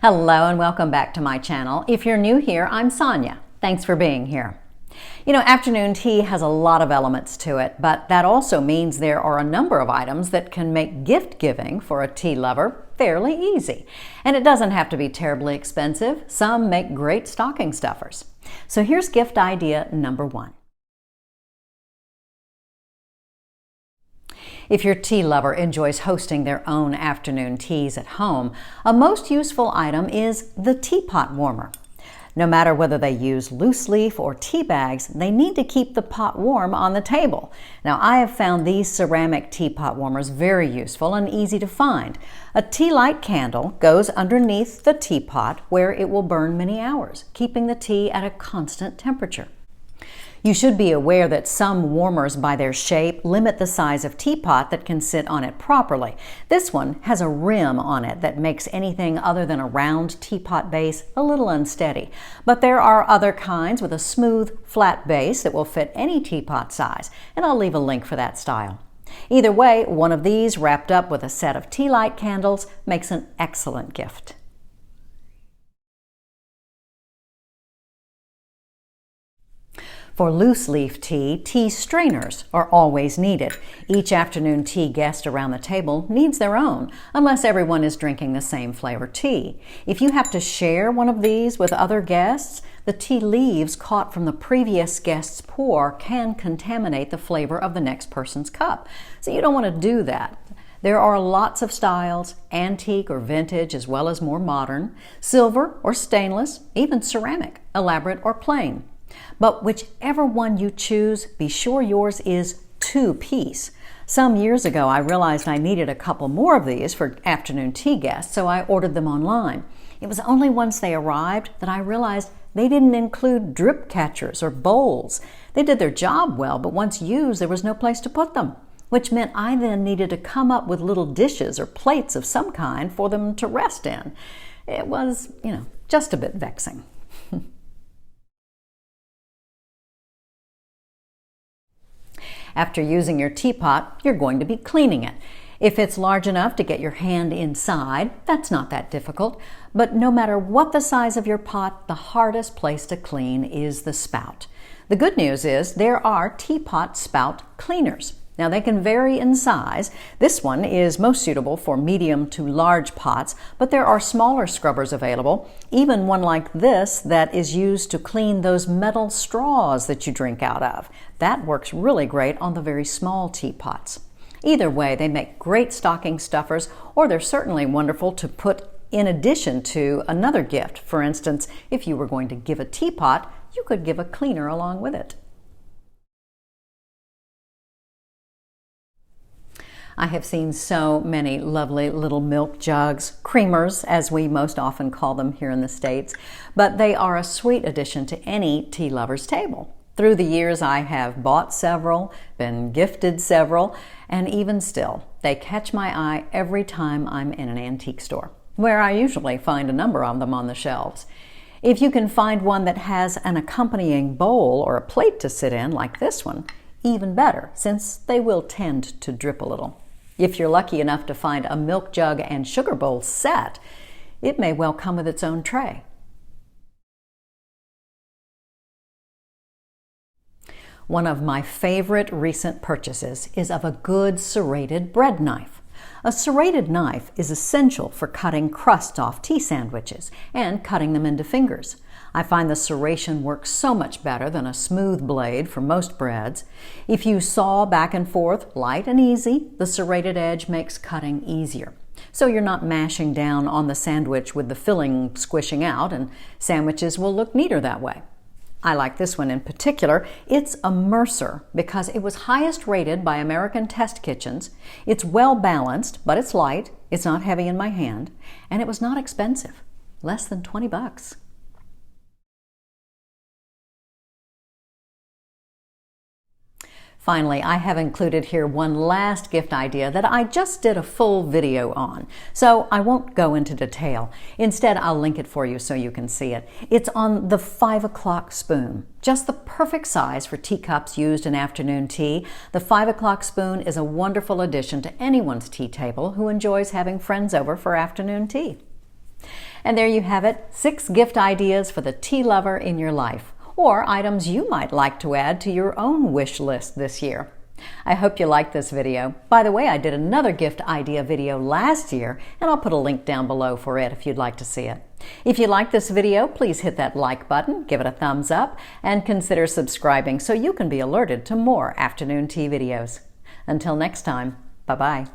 Hello and welcome back to my channel. If you're new here, I'm Sonia. Thanks for being here. You know, afternoon tea has a lot of elements to it, but that also means there are a number of items that can make gift giving for a tea lover fairly easy. And it doesn't have to be terribly expensive. Some make great stocking stuffers. So here's gift idea number one. If your tea lover enjoys hosting their own afternoon teas at home, a most useful item is the teapot warmer. No matter whether they use loose leaf or tea bags, they need to keep the pot warm on the table. Now, I have found these ceramic teapot warmers very useful and easy to find. A tea light candle goes underneath the teapot where it will burn many hours, keeping the tea at a constant temperature. You should be aware that some warmers by their shape limit the size of teapot that can sit on it properly. This one has a rim on it that makes anything other than a round teapot base a little unsteady. But there are other kinds with a smooth, flat base that will fit any teapot size, and I'll leave a link for that style. Either way, one of these wrapped up with a set of tea light candles makes an excellent gift. For loose leaf tea, tea strainers are always needed. Each afternoon tea guest around the table needs their own, unless everyone is drinking the same flavor tea. If you have to share one of these with other guests, the tea leaves caught from the previous guest's pour can contaminate the flavor of the next person's cup. So you don't want to do that. There are lots of styles, antique or vintage as well as more modern, silver or stainless, even ceramic, elaborate or plain. But whichever one you choose, be sure yours is two-piece. Some years ago, I realized I needed a couple more of these for afternoon tea guests, so I ordered them online. It was only once they arrived that I realized they didn't include drip catchers or bowls. They did their job well, but once used, there was no place to put them, which meant I then needed to come up with little dishes or plates of some kind for them to rest in. It was, just a bit vexing. After using your teapot, you're going to be cleaning it. If it's large enough to get your hand inside, that's not that difficult. But no matter what the size of your pot, the hardest place to clean is the spout. The good news is there are teapot spout cleaners. Now they can vary in size. This one is most suitable for medium to large pots, but there are smaller scrubbers available, even one like this that is used to clean those metal straws that you drink out of. That works really great on the very small teapots. Either way, they make great stocking stuffers, or they're certainly wonderful to put in addition to another gift. For instance, if you were going to give a teapot, you could give a cleaner along with it. I have seen so many lovely little milk jugs, creamers as we most often call them here in the States, but they are a sweet addition to any tea lover's table. Through the years I have bought several, been gifted several, and even still, they catch my eye every time I'm in an antique store, where I usually find a number of them on the shelves. If you can find one that has an accompanying bowl or a plate to sit in, like this one, even better, since they will tend to drip a little. If you're lucky enough to find a milk jug and sugar bowl set, it may well come with its own tray. One of my favorite recent purchases is of a good serrated bread knife. A serrated knife is essential for cutting crust off tea sandwiches and cutting them into fingers. I find the serration works so much better than a smooth blade for most breads. If you saw back and forth, light and easy, the serrated edge makes cutting easier. So you're not mashing down on the sandwich with the filling squishing out, and sandwiches will look neater that way. I like this one in particular. It's a Mercer because it was highest rated by American test kitchens. It's well balanced, but it's light, it's not heavy in my hand, and it was not expensive, less than $20. Finally, I have included here one last gift idea that I just did a full video on, so I won't go into detail. Instead, I'll link it for you so you can see it. It's on the 5 o'clock spoon, just the perfect size for teacups used in afternoon tea. The 5 o'clock spoon is a wonderful addition to anyone's tea table who enjoys having friends over for afternoon tea. And there you have it, 6 gift ideas for the tea lover in your life, or items you might like to add to your own wish list this year. I hope you liked this video. By the way, I did another gift idea video last year, and I'll put a link down below for it if you'd like to see it. If you like this video, please hit that like button, give it a thumbs up, and consider subscribing so you can be alerted to more afternoon tea videos. Until next time, bye-bye.